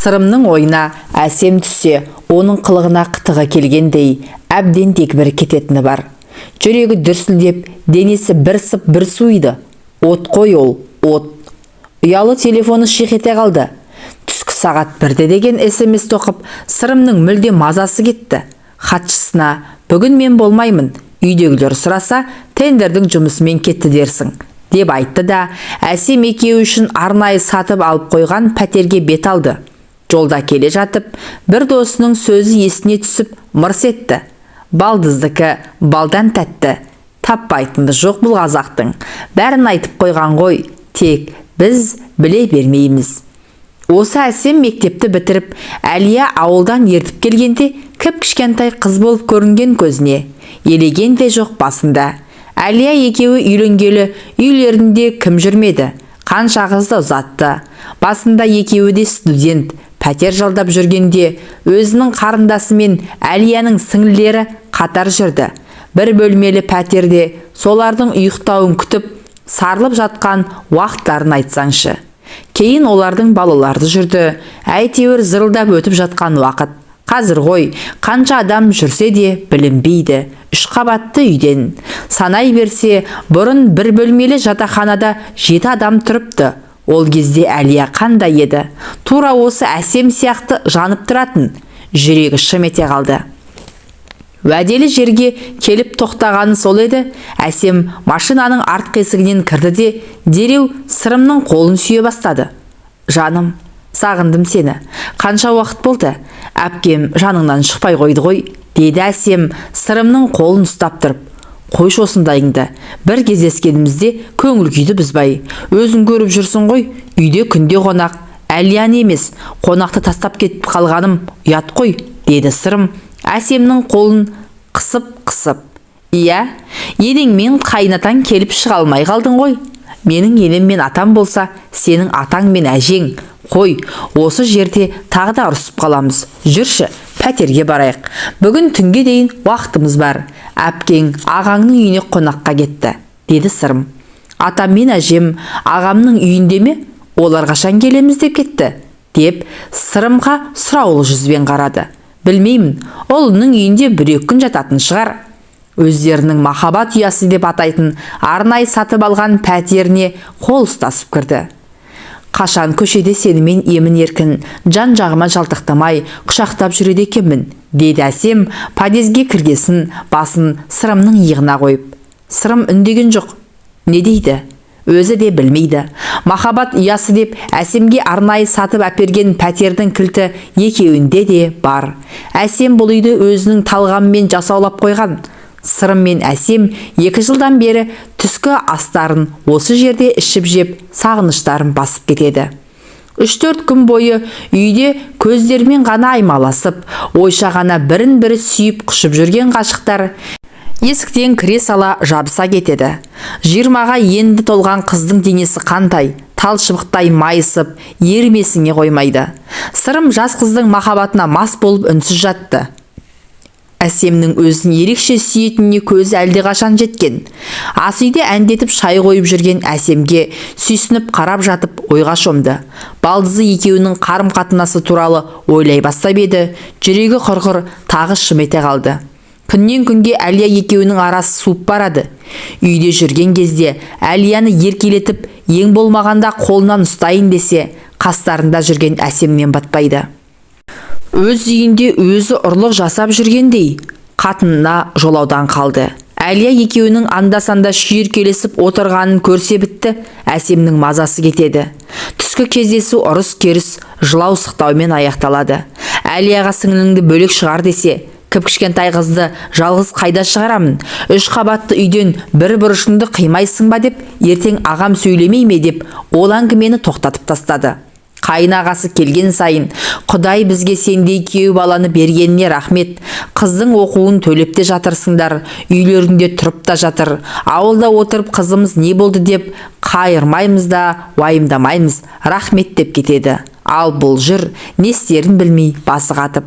Сырымның ойына әсем түссе, оның қылығына қытығы келгендей, әбден дегбірі кететіні бар. Жүрегі дүрсілдеп, денесі бір сып бір суиды. От қой ол, от. Ұялы телефоны шиқ ете қалды. Түскі сағат 1-де деген SMS тоқып, Сырымның мүлде мазасы кетті. Хатшысына, бүгін мен болмаймын, үйдегілер сұраса, тендердің жұмысымен кетті дерсің, деп айтты да, әсем екеуі үшін арнайы сатып алып қойған пәтерге бет алды. Жолда келе жатып, бір досының сөзі есіне түсіп, мырс етті. Балдыздікі балдан тәтті, таппайтынды жоқ бұл қазақтың. Бәрін айтып қойған ғой, тек біз біле бермейміз. Осы әсем мектепті бітіріп, Әлия ауылдан ертіп келгенде, кіп-кішкентай қыз болып көрінген көзіне. Елеген де жоқ басында. Әлия екеуі үйленгелі, үйлерінде кім жүрмеді, қанша қызды ұзатты. Басында екеуі де студент, пәтер жалдап жүргенде, өзінің қарындасымен Әлияның сіңлілері қатар жүрді. Бір бөлмелі пәтерде солардың ұйықтауын күтіп, сарылып жатқан уақыттарын айтсаңшы. Кейін олардың балаларды жүрді, әйтеуір зырылдап өтіп жатқан уақыт. Қазір ғой, қанша адам жүрсе де білінбейді. 3 қабатты үйден. Санай берсе, бұрын бір бөлмелі жатақханада 7 адам тұрыпты. Ол кезде Әлия қандай еді? Тура осы әсем сияқты жанып тұратын. Жүрегі шым ете қалды. Уәделі жерге келіп тоқтағаны сол еді. Әсем машинаның артқы есігінен кірді де, дереу Сырымның қолын сүйе бастады. Жаным, сағындым сені. Қанша уақыт болды? Әпкем жаныңнан шықпай қойды ғой, деді Әсем Сырымның қолын ұстап тұрып. Қойшы осындайыңды. Бір кездескенімізде көңіл күйді бұзбай. Өзің көріп жүрсің ғой, үйде күнде қонақ. Әлияны емес, қонақты тастап кетіп қалғаным ұят қой, деді Сырым Әсемнің қолын қысып. Иә, енеңмен қайнатаң келіп шыға алмай қалдың ғой. Менің енем мен атам болса, сенің атаң мен әжең. Қой, осы жерде тағы да ұрысып қаламыз. Жүрші, пәтерге барайық. Бүгін түнге дейін уақытымыз бар. Әпкең ағаңның үйіне қонаққа кетті, деді Сырым. Атам мен әжем ағамның үйінде ме? Олар қашан келеміз деп кетті, деп Сырымға сұраулы жүзбен қарады. Білмеймін, олының үйінде 1-2 күн жататын шығар. Өздерінің махаббат ұясы деп атайтын арнайы сатып алған пәтеріне қол ұстасып кірді. Қашан көшеде сенімен емін еркін, жан жағыма жалтақтамай құшақтап жүреді екенмін, деді Әсем подъезге кіргесін басын Сырымның иығына қойып. Сырым үндеген жоқ. Не дейді? Өзі де білмейді. Махаббат ұясы деп Әсемге арнайы сатып әперген пәтердің кілті екеуінде де бар. Әсем бұл үйді өзінің талғамымен жасаулап қойған. Сырым мен Әсем 2 жылдан бері түскі астарын осы жерде ішіп жеп, сағыныштарын басып кетеді. 3-4 күн бойы үйде көздермен ғана аймаласып, ойша ғана бірін-бірі сүйіп құшып жүрген ғашықтар есіктен кіре сала жабыса кетеді. 20-ға енді толған қыздың денесі қандай, талшыбықтай майысып, ермесіңе қоймайды. Сырым жас қыздың махаббатына мас болып үнсіз жатты. Әсемнің өзін ерекше сүйетініне көзі әлде қашан жеткен. Ас үйде әндетіп шай қойып жүрген Әсемге сүйсініп қарап жатып ойға шомды. Балдызы екеуінің қарым-қатынасы туралы ойлай бастап еді, жүрегі құрғыр тағы шым ете қалды. Күннен күнге Әлия екеуінің арасы суып барады. Үйде жүрген кезде Әлияны еркелетіп, ең болмағанда қолынан ұстайын десе, қастарында жүрген Әсемнен батпайды. Өз үйінде өзі ұрлық жасап жүргендей, қатынына жолаудан қалды. Әлия екеуінің анда-санда шүйіркелесіп отырғанын көрсе бітті, Әсемнің мазасы кетеді. Түскі кездесу ұрыс-керіс, жылау-сықтаумен аяқталады. Әлияға сіңліңді бөлек шығар десе, кіп-кішкентай қызды жалғыз қайда шығарамын? 3 қабатты үйден бір бұрышыңды қимайсың ба деп, ертең ағам сөйлемей ме деп, ол әңгімені тоқтатып тастады. Қайнағасы келген сайын, Құдай бізге сендей күйеу баланы бергеніне рахмет. Қыздың оқуын төлеп те жатырсыңдар, үйлерінде тұрып та жатыр. Ауылда отырып қызымыз не болды деп қайырмаймыз да, уайымдамаймыз, рахмет деп кетеді. Ал бұл жүр, не істерін білмей басы қатып.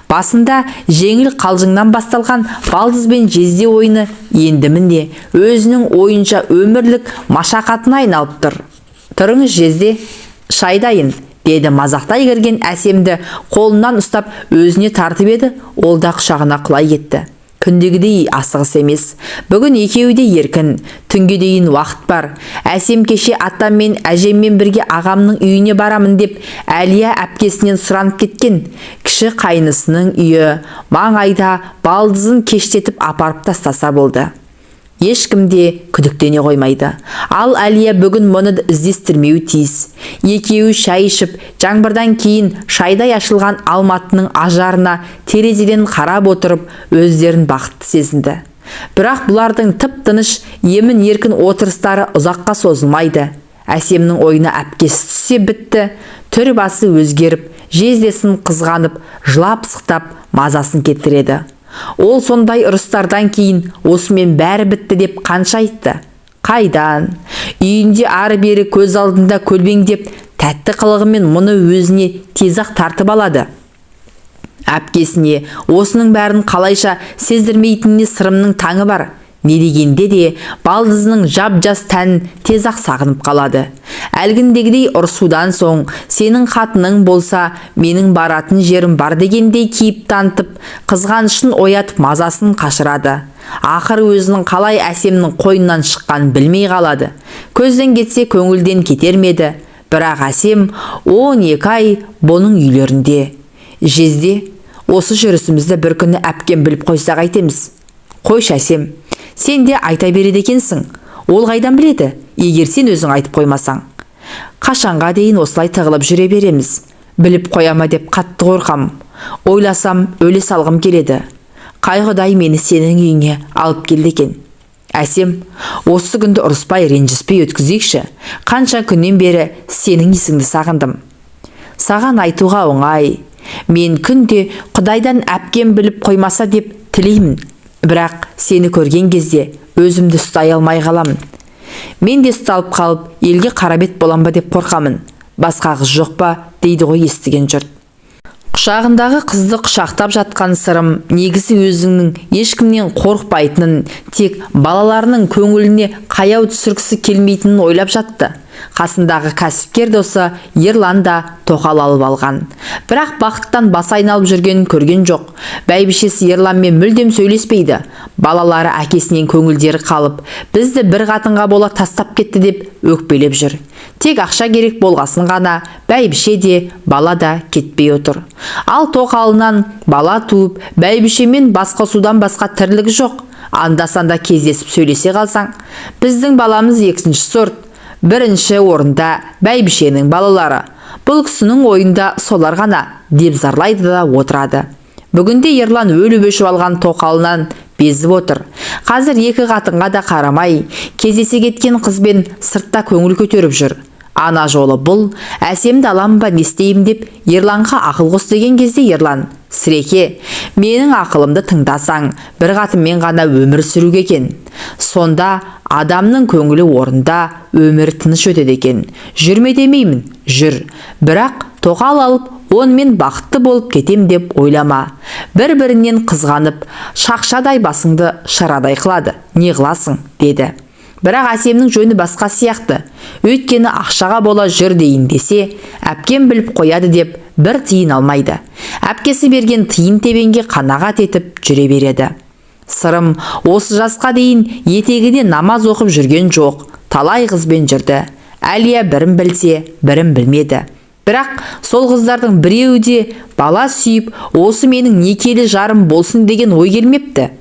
Басында жеңіл қалжыңнан басталған балдыз бен жезде ойыны енді міне өзінің ойынша өмірлік машақатына айналып тұр. Тұрыңыз жезде, шай дайын, деді мазақтай кірген әсемді қолынан ұстап өзіне тартып еді, ол да құшағына құлай кетті. Күндегідей асығыс емес. Бүгін екеуі де еркін. Түнге дейін уақыт бар. Әсем кеше атаммен әжеммен бірге ағамның үйіне барамын деп Әлия әпкесінен сұранып кеткен. Кіші қайнысының үйі маңайда, балдызын кештетіп апарып тастаса болды. Ешкім де күдіктене қоймайды. Ал Әлия бүгін мұны іздестірмеуі тиіс. Екеуі шай ішіп, жаңбырдан кейін шайдай ашылған алматының ажарына терезеден қарап отырып, өздерін бақытты сезінді. Бірақ бұлардың тып-тыныш, емін-еркін отырыстары ұзаққа созылмайды. Әсемнің ойына әпкесі түссе бітті, түр басы өзгеріп, жездесін қызғанып, жылап-сықтап мазасын кетіреді. Ол сондай ұрыстардан кейін осымен бәрі бітті деп қанша айтты? Қайдан? Үйінде ары-бері көз алдында көлбеңдеп, тәтті қылығымен мұны өзіне тез-ақ тартып алады. Әпкесіне осының бәрін қалайша сездірмейтініне сырымның таңы бар. Не дегенде де балдызының жап-жас тәнін тез-ақ сағынып қалады. Әлгіндегідей ұрсудан соң сенің қатының болса, менің баратын жерім бар дегендей кейіп танытып, қызғанышын оятып мазасын қашырады. Ақыры өзінің қалай әсемнің қойнынан шыққанын білмей қалады. Көзден кетсе көңілден кетер ме еді. Бірақ әсем 12 ай бұның үйлерінде. Жезде, осы жүрісімізді бір күні әпкем біліп қойса қайтеміз? Қойшы әсем, сен де айта береді екенсің. Ол қайдан біледі, егер сен өзің айтып қоймасаң? Қашанға дейін осылай тығылып жүре береміз? Біліп қояма деп қатты қорқам. Ойласам, өле салғым келеді. Қай Құдай мені сенің үйіңе алып келді екен. Әсем, осы күнді ұрыспай, ренжіспей өткізейікші. Қанша күннен бері сенің есіңді сағындым. Саған айтуға оңай. Мен күнде Құдайдан әпкем біліп қоймаса деп тілеймін. Бірақ сені көрген кезде өзімді ұстай алмай қаламын. Мен де ұсталып қалып, елге қарабет болам ба деп қорқамын. Басқа қыз жоқ па, дейді ғой естіген жұрт. Құшағындағы қызды құшақтап жатқан сырым негізі өзіңнің ешкімнен қорықпайтынын, тек балаларының көңіліне қаяу түсіргісі келмейтінін ойлап жатты. Қасындағы кәсіпкер досы Ерлан да тоқал алып алған. Бірақ бақыттан бас айналып жүргенін көрген жоқ. Бәйбішесі Ерланмен мүлдем сөйлеспейді. Балалары әкесінен көңілдері қалып, бізді бір қатынға бола тастап кетті деп өкпелеп жүр. Тек ақша керек болғасын ғана бәйбіше де, бала да кетпей отыр. Ал тоқалынан бала туып, бәйбішемен басқосудан басқа тірлігі жоқ. Анда-санда кездесіп сөйлесе қалсаң, біздің баламыз екінші сорт. Бірінші орында бәйбішенің балалары. Бұл кісінің ойында солар ғана деп зарлайды да отырады. Бүгінде Ерлан өліп өшіп алған тоқалынан безіп отыр. Қазір екі қатынға да қарамай, кездесе кеткен қызбен сыртта көңіл көтеріп жүр. Ана жолы бұл, әсемді алам ба не істеймін деп Ерланға ақыл қос деген кезде Ерлан: Сіреке, менің ақылымды тыңдасаң, бір қатынмен ғана өмір сүруге екен. Сонда адамның көңілі орында, өмір тыныш өтеді екен. Жүрме демеймін, жүр. Бірақ тоқал алып, онымен бақытты болып кетем деп ойлама. Бір-бірінен қызғанып, шақшадай басыңды шарадай қылады. Не қыласың, деді. Бірақ әсемнің жөні басқа сияқты. Өйткені ақшаға бола жүр дейін десе, әпкем біліп қояды деп бір тиын алмайды. Әпкесі берген тиын тебенге қанағат етіп жүре береді. Сырым осы жасқа дейін етегіне намаз оқып жүрген жоқ. Талай қызбен жүрді. Әлия бірін білсе, бірін білмеді. Бірақ сол қыздардың біреуі де бала сүйіп, осы менің некелі жарым болсын деген ой келмепті.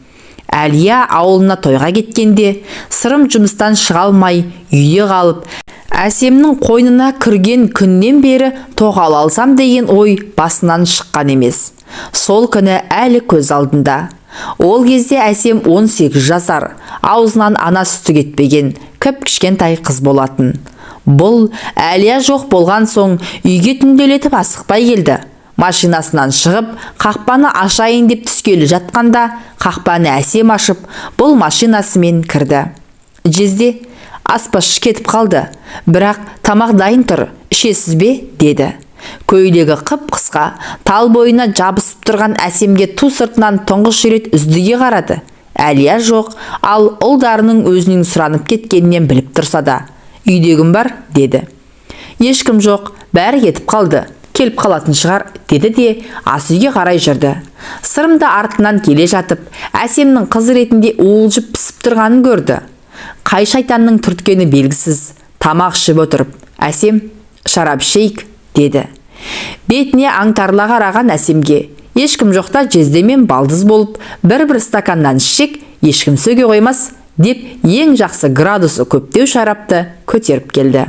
Әлия ауылына тойға кеткенде, сырым жұмыстан шыға алмай үйде қалып, әсемнің қойнына кірген күннен бері тоқал алсам деген ой басынан шыққан емес. Сол күні әлі көз алдында. Ол кезде әсем 18 жасар, аузынан ана сүті кетпеген, кіп-кішкентай қыз болатын. Бұл Әлия жоқ болған соң үйге түнделетіп асықпай келді. Машинасынан шығып, қақпаны ашайын деп түскелі жатқанда, қақпаны әсем ашып, бұл машинасымен кірді. Жезде, аспазшы кетіп қалды, бірақ тамақ дайын тұр, ішесіз бе, деді. Көйлегі қып-қысқа, тал бойына жабысып тұрған әсемге ту сыртынан тұңғыш рет үздіге қарады. Әлия жоқ, ал ұлдарының өзінің сұранып кеткенінен біліп тұрса да. Үйдегім бар, деді. Ешкім жоқ, бәрі кетіп қалды. Келіп қалатын шығар, деді де ас үйге қарай жүрді. Сырым да артынан келе жатып, Әсемнің қыз ретінде уылжып пісіп тұрғанын көрді. Қай шайтанның түрткені белгісіз, тамақ ішіп отырып, Әсем, шарап ішейік, деді. Бетіне аңтарыла қараған Әсемге ешкім жоқта жездемен балдыз болып, бір стаканнан ішсек, ешкім сөге қоймас, деп ең жақсы градусы көптеу шарапты көтеріп келді.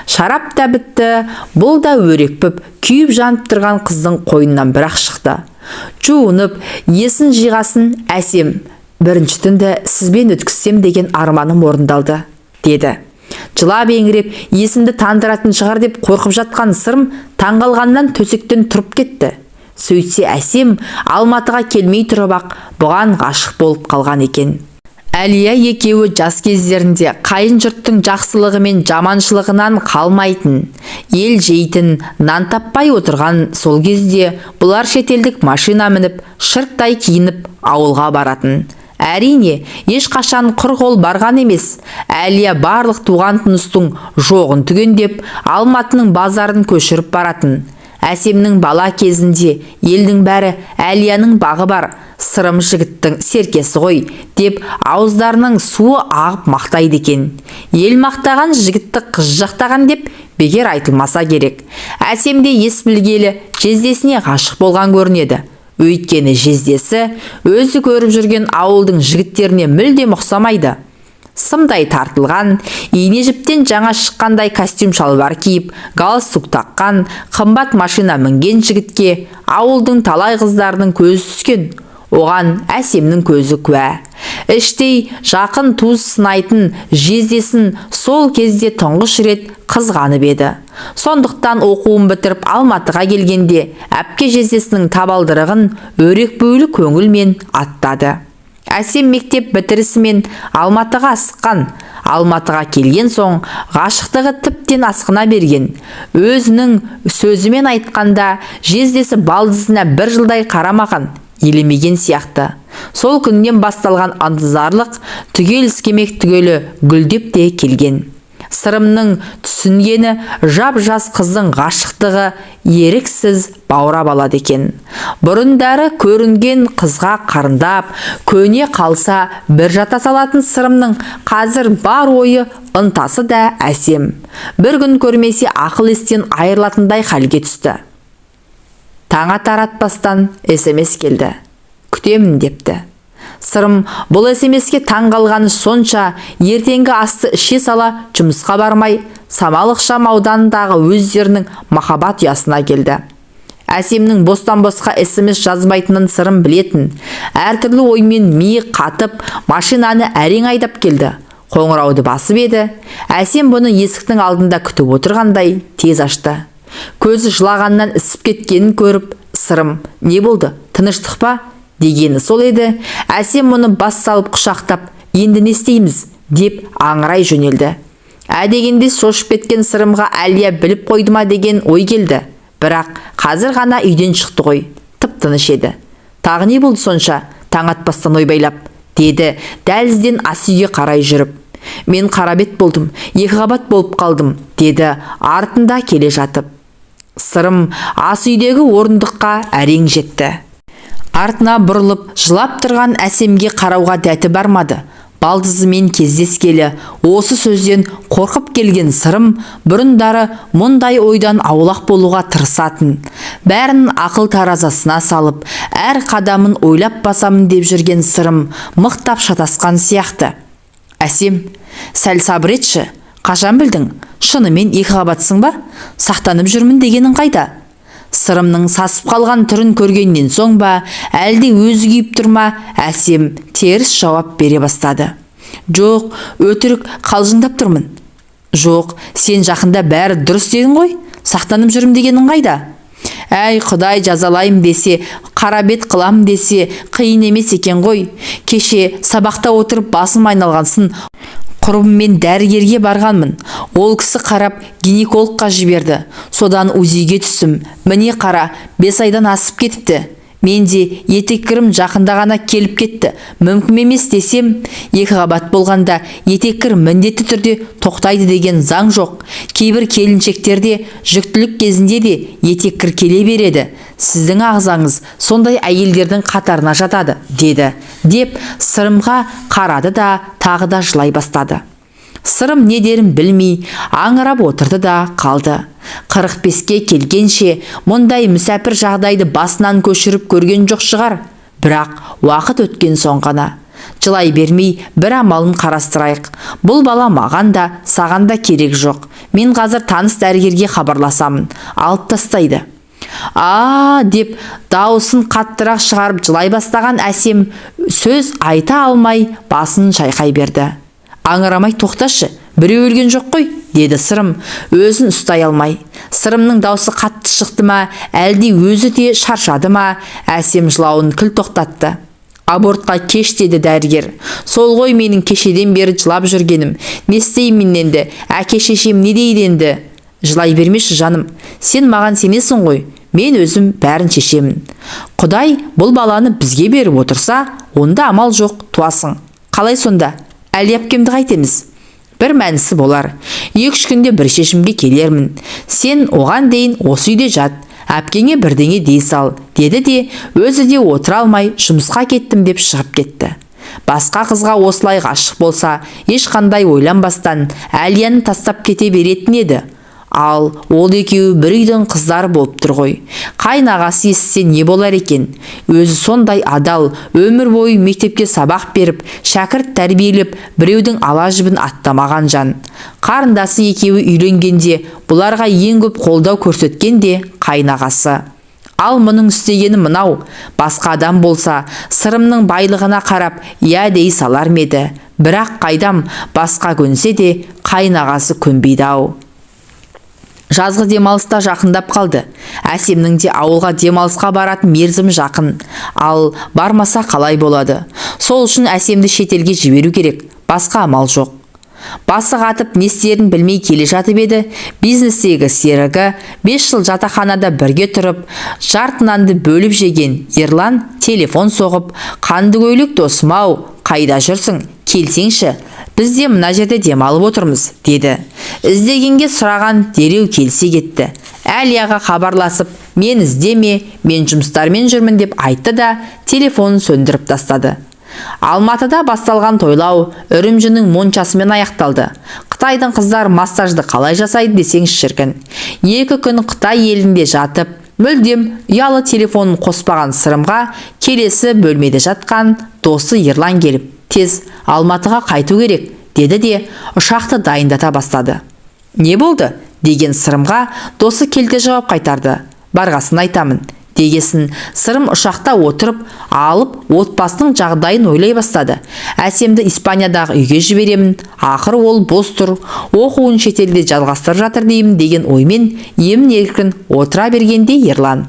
Шарап та бітті, бұл да өрекпіп, күйіп жанып тұрған қыздың қойнынан бірақ шықты. Жуынып, есін жиғасын Әсем, бірінші түнді сізбен өткізсем деген арманым орындалды, деді. Жылап еңіреп, есімді тандыратын шығар деп қорқып жатқан Сырым таңғалғаннан төсектен тұрып кетті. Сөйтсе Әсем Алматыға келмей тұрып ақ бұған ғашық болып қалған екен. Әлия екеуі жас кездерінде қайын жұрттың жақсылығы мен жаманшылығынан қалмайтын, ел жейтін, нан таппай отырған сол кезде бұлар шетелдік машина мініп, шырттай киініп ауылға баратын. Әрине, ешқашан құр қол барған емес. Әлия барлық туған тұныстың жоғын түгендеп, Алматының базарын көшіріп баратын. Әсемнің бала кезінде елдің бәрі Әлияның бағы бар, Сырым жігіттің серкесі ғой, деп ауыздарының суы ағып мақтайды екен. Ел мақтаған жігітті қыз жақтаған деп бекер айтылмаса керек. Әсем де ес білгелі жездесіне ғашық болған көрінеді. Өйткені жездесі өзі көріп жүрген ауылдың жігіттеріне мүлдем ұқсамайды. Сымдай тартылған, ине жіптен жаңа шыққандай костюм шалбар киіп, галстук таққан, қымбат машина мінген жігітке ауылдың талай қыздарының көзі түскен. Оған Әсемнің көзі куә. Іштей жақын туыс сынайтын жездесін сол кезде тұңғыш рет қызғанып еді. Сондықтан оқуын бітіріп Алматыға келгенде әпке жездесінің табалдырығын өрек бөлі көңілмен аттады. Әсем мектеп бітірісімен Алматыға асыққан. Алматыға келген соң ғашықтығы тіптен асқына берген. Өзінің сөзімен айтқанда жездесі балдызына бір жылдай қарамаған, елемеген сияқты. Сол күннен басталған антызарлық түгел іскемек түгелі гүлдеп те келген. Сырымның түсінгені жап-жас қыздың ғашықтығы еріксіз баурап алады екен. Бұрындары көрінген қызға қарындап, көне қалса бір жата салатын Сырымның қазір бар ойы, ынтасы да Әсем. Бір күн көрмесе ақыл естен айырылатындай халге түсті. Таң таратпастан SMS келді. Күтемін депті. Сырым бұл SMS-ке таң қалғаны сонша, ертеңгі асты іше сала жұмысқа бармай, Самалық Шам ауданындағы өздерінің махаббат ұясына келді. Әсемнің бостан-босқа SMS жазбайтынын Сырым білетін. Әртүрлі оймен миы қатып, машинаны әрең айдап келді. Қоңырауды басып еді. Әсем бұны есіктің алдында күтіп отырғандай тез ашты. Көзі жылағаннан ісіп кеткенін көріп, Сырым, не болды, тыныштық па? Дегені сол еді. Әсем мұны бас салып құшақтап, енді не істейміз, деп аңырай жөнелді. Дегенде шошып кеткен Сырымға Әлия біліп қойды ма деген ой келді. Бірақ қазір ғана үйден шықты ғой, тып-тыныш еді. Тағы не болды сонша, таң атпастан ойбайлап, деді дәлізден ас үйге қарай жүріп. Мен қарабет болдым, екі қабат болып қалдым, деді артында келе жатып. Сырым ас үйдегі орындыққа әрең жетті. Артына бұрылып жылап тұрған Әсемге қарауға дәті бармады. Балдызымен кездескелі осы сөзден қорқып келген Сырым бұрындары мұндай ойдан аулақ болуға тырысатын. Бәрін ақыл таразасына салып, әр қадамын ойлап басамын деп жүрген Сырым мықтап шатасқан сияқты. Әсем, сәл сабыр етші, қашан білдің? Шынымен екі қабатсың ба? Сақтанып жүрмін дегенің қайда? Сырымның сасып қалған түрін көргеннен соң ба, әлде өзі күйіп тұрма, Әсем теріс жауап бере бастады. Жоқ, өтірік қалжыңдап тұрмын. Жоқ, сен жақында бәрі дұрыс дедің ғой, сақтанып жүрім дегенің қайда? Әй, Құдай жазалайым десе, қарабет қылам десе, қиын емес екен ғой. Кеше сабақта отырып басым айналғансын, құрбыммен дәрігерге барғанмын. Ол кісі қарап гинекологқа жіберді. Содан УЗИге түстім. Міне қара, 5 айдан асып кетіпті. Менде етеккірім жақында ғана келіп кетті. Мүмкін емес десем, 2 қабат болғанда етеккір міндетті түрде тоқтайды деген заң жоқ. Кейбір келіншектерде жүктілік кезінде де етеккір келе береді. Сіздің ағзаңыз сондай әйелдердің қатарына жатады, деді. Деп Сырымға қарады да тағы да жылай бастады. Сырым не дерін білмей, аңырап отырды да қалды. 45-ке келгенше мұндай мүсәпір жағдайды басынан көшіріп көрген жоқ шығар. Бірақ уақыт өткен соң ғана. Жылай бермей бір амалын қарастырайық. Бұл бала маған да, саған да керек жоқ. Мен қазір таныс дәрігерге хабарласамын. Алып тастайды. Деп дауысын қаттырақ шығарып жылай бастаған Әсем сөз айта алмай басын шайқай берді. Аңырамай тоқташы, біреу өлген жоқ қой, деді Сырым, өзін ұстай алмай. Сырымның даусы қатты шықты ма, әлде өзі де шаршады ма? Әсем жылауын кіл тоқтатты. Абортқа кеш, деді дәрігер. Сол ғой менің кешеден бері жылап жүргенім. Не істеймін енді? Әке шешем не дейді енді? Жылай бермеші жаным. Сен маған сенесің ғой. Мен өзім бәрін шешемін. Құдай бұл баланы бізге беріп отырса, онда амал жоқ, туасың. Қалай сонда? Әли әпкемді қайтеміз? Бір мәнісі болар. 2-3 күнде бір шешімге келермін. Сен оған дейін осы үйде жат. Әпкеңе бірдеңе дей сал, деді де өзі де отыра алмай жұмысқа кеттім деп шығып кетті. Басқа қызға осылай ғашық болса, ешқандай ойланбастан Әлияны тастап кете беретін еді. Ал ол екеуі бір үйдің қыздары болып тұр ғой. Қайнағасы естісе не болар екен? Өзі сондай адал, өмір бойы мектепке сабақ беріп, шәкірт тәрбиелеп, біреудің ала жібін аттамаған жан. Қарындасы екеуі үйленгенде бұларға ең көп қолдау көрсеткен де қайнағасы. Ал мұның істегені мынау. Басқа адам болса, Сырымның байлығына қарап, я дей салар ма еді. Бірақ қайдам, басқа көнсе де қайнағасы көнбейді-ау. Жазғы демалыста жақындап қалды. Әсемнің де ауылға демалысқа баратын мерзім жақын. Ал бармаса қалай болады? Сол үшін Әсемді шетелге жіберу керек. Басқа амал жоқ. Басы қатып не істерін білмей келе жатып еді, бизнестегі серігі 5 жыл жатақханада бірге тұрып, жартынанды бөліп жеген Ерлан телефон соғып, қанды көйлек досым-ау, қайда жүрсің? Келсеңші, біз де мына жерде демалып отырмыз, деді. Іздегенге сұраған дереу келсе кетті. Әлияға хабарласып, мен іздеме, мен жұмыстармен жүрмін деп айтты да телефонын сөндіріп тастады. Алматыда басталған тойлау Үрімжінің моншасымен аяқталды. Қытайдың қыздар массажды қалай жасайды десең шіркін. 2 күн Қытай елінде жатып, мүлдем ұялы телефонын қоспаған Сырымға келесі бөлмеде жатқан досы Ерлан келіп, тез Алматыға қайту керек, деді де ұшақты дайындата бастады. Не болды? Деген Сырымға досы келте жауап қайтарды. Барғасын айтамын. Дегесін Сырым ұшақта отырып, алып, отбасының жағдайын ойлай бастады. Әсемді Испаниядағы үйге жіберемін, ақыры ол бос тұр, оқуын шетелде жалғастырып жатыр деймін деген оймен емін-еркін отыра бергенде Ерлан: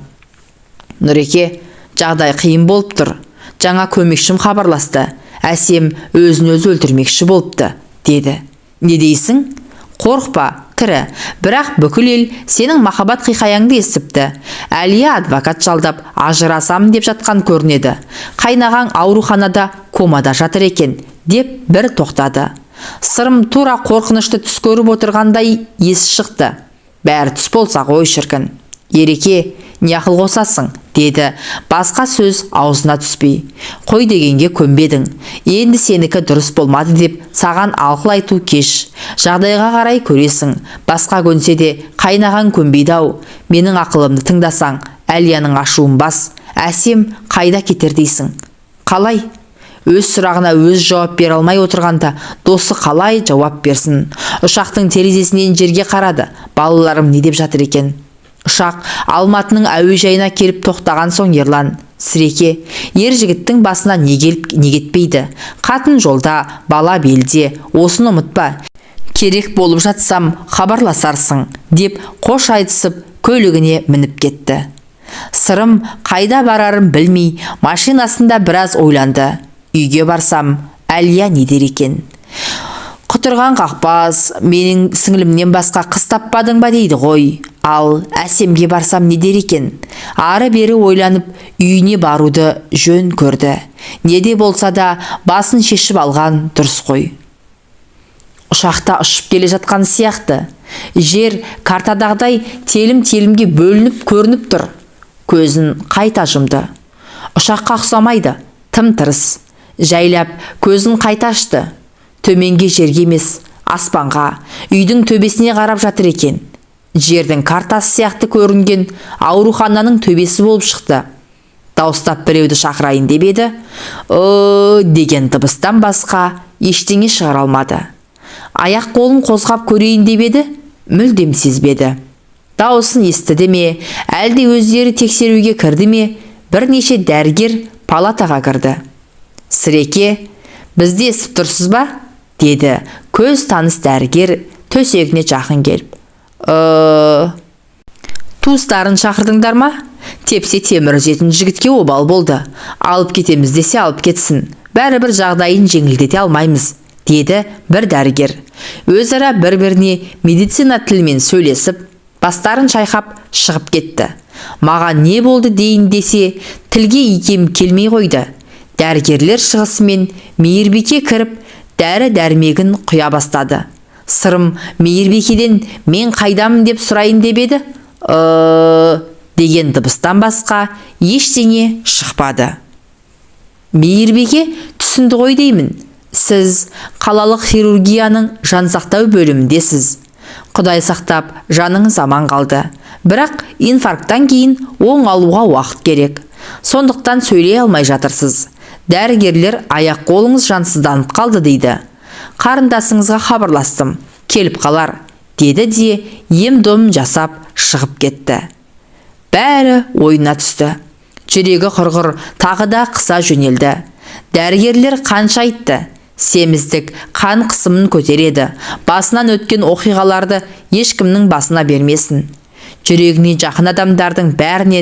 Нұреке, жағдай қиын болып тұр. Жаңа көмекшім хабарласты. Әсем өзін-өзі өлтірмекші болыпты, деді. Не дейсің? Қорқпа, кірі. Бірақ бүкіл ел сенің махаббат хикаяңды естіпті. Әлия адвокат жалдап ажырасамын деп жатқан көрінеді. Қайнағаң ауруханада комада жатыр екен, деп бір тоқтады. Сырым тура қорқынышты түс көріп отырғандай есі шықты. Бәрі түс болса ғой шіркін. Ереке, не ақыл қосасың, деді басқа сөз аузына түспей. Қой дегенге көнбедің. Енді сенікі дұрыс болмады деп саған ақыл айту кеш. Жағдайға қарай көресің. Басқа көнсе де қайнаған көнбейді-ау. Менің ақылымды тыңдасаң, Әлияның ашуын бас. Әсем қайда кетер дейсің? Қалай? Өз сұрағына өз жауап бере алмай отырғанда досы қалай жауап берсін? Ұшақтың терезесінен жерге қарады. Балаларым не деп жатыр екен? Ұшақ Алматының әуежайына келіп тоқтаған соң Ерлан: Сіреке, ер жігіттің басына не кетпейді. Қатын жолда, бала белде, осыны ұмытпа. Керек болып жатсам хабарласарсың, деп қош айтысып көлігіне мініп кетті. Сырым қайда барарын білмей, машинасында біраз ойланды. Үйге барсам, Әлия не дер екен? Құтырған қақпас, менің сіңілімнен басқа қыз таппадың ба дейді ғой. Ал Әсемге барсам не дер екен? ары-бері ойланып үйіне баруды жөн көрді. Не де болса да басын шешіп алған дұрыс қой. Ұшақта ұшып келе жатқан сияқты. Жер картадағыдай телім-телімге бөлініп көрініп тұр. Көзін қайта жұмды. Ұшаққа ұқсамайды, тым-тырыс. Жайлап көзін қайта ашты. Төменге жерге емес, аспанға, үйдің төбесіне қарап жатыр екен. Жердің картасы сияқты көрінген аурухананың төбесі болып шықты. Дауыстап біреуді шақырайын деп еді. Деген дыбыстан басқа ештеңе шығара алмады. Аяқ қолын қозғап көрейін деп еді, мүлдем сезбеді. Дауысын естіді ме, әлде өздері тексеруге кірді ме, бірнеше дәрігер палатаға кірді. Сіреке, бізде естіп тұрсыз ба? Деді көз таныс дәрігер төсегіне жақын келіп. Туыстарын шақырдыңдар ма? Тепсе темір үзетін жігітке обал болды. Алып кетеміз десе алып кетсін. Бәрібір жағдайын жеңілдете алмаймыз, деді бір дәрігер. Өзара бір-біріне медицина тілімен сөйлесіп, бастарын шайқап шығып кетті. Маған не болды дейін десе, тілге икем келмей қойды. Дәрігерлер шығысымен Мейірбике кіріп, дәрі-дәрмегін құя бастады. Сырым Мейірбикеден мен қайдамын деп сұрайын деп еді. Деген дыбыстан басқа ештеңе шықпады. Мейірбике түсінді ғой деймін. Сіз қалалық хирургияның жансақтау бөліміндесіз. Құдай сақтап, жаныңыз аман қалды. Бірақ инфаркттан кейін оң алуға уақыт керек. Сондықтан сөйлей алмай жатырсыз. Дәрігерлер аяқ қолыңыз жансызданып қалды дейді. Қарындасыңызға хабарластым, келіп қалар, деді де ем-домын жасап шығып кетті. Бәрі ойына түсті. Жүрегі құрғыр тағы да қыса жөнелді. Дәрігерлер қанша айтты. Семіздік қан қысымын көтереді. Басынан өткен оқиғаларды ешкімнің басына бермесін. Жүрегіне жақын адамдардың бәрінен